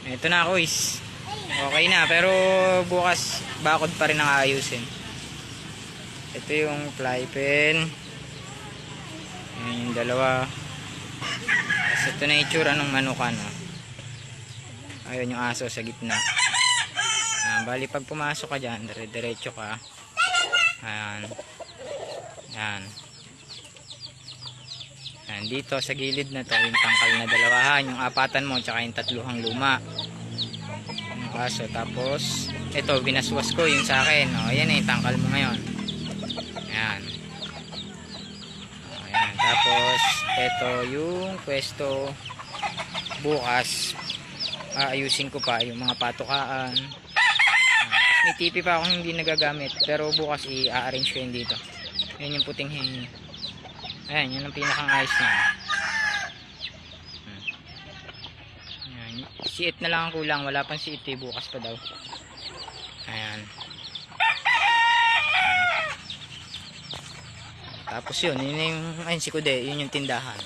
Ito na kuys. Okay na, pero bukas bakod pa rin ang ayusin. Ito yung fly pen. Ayan yung dalawa. Tapos ito na itsura ng manukan. Oh. Ayun yung aso sa gitna. Bali pag pumasok ka dyan, diretso ka. Ayan. Ayan. Ayan. Dito sa gilid na to, yung tangkal na dalawahan, yung apatan mo, tsaka yung tatluhang luma. Yung aso. Tapos, ito, binaswas ko yung sa akin. O, ayan na yung tangkal mo ngayon. Ayan. Ayan. Tapos, ito yung pwesto. Bukas, ayusin ko pa yung mga patukaan. May TV pa akong hindi nagagamit, pero bukas i-arrange ko yun dito. Yan yung puting hingin. Ayan, yun ang pinakang ayos niya. Ayan, siit na lang ang kulang, wala pang siit eh, bukas pa daw. Ayan. Tapos yun yung ayun si Kude, yun yung tindahan.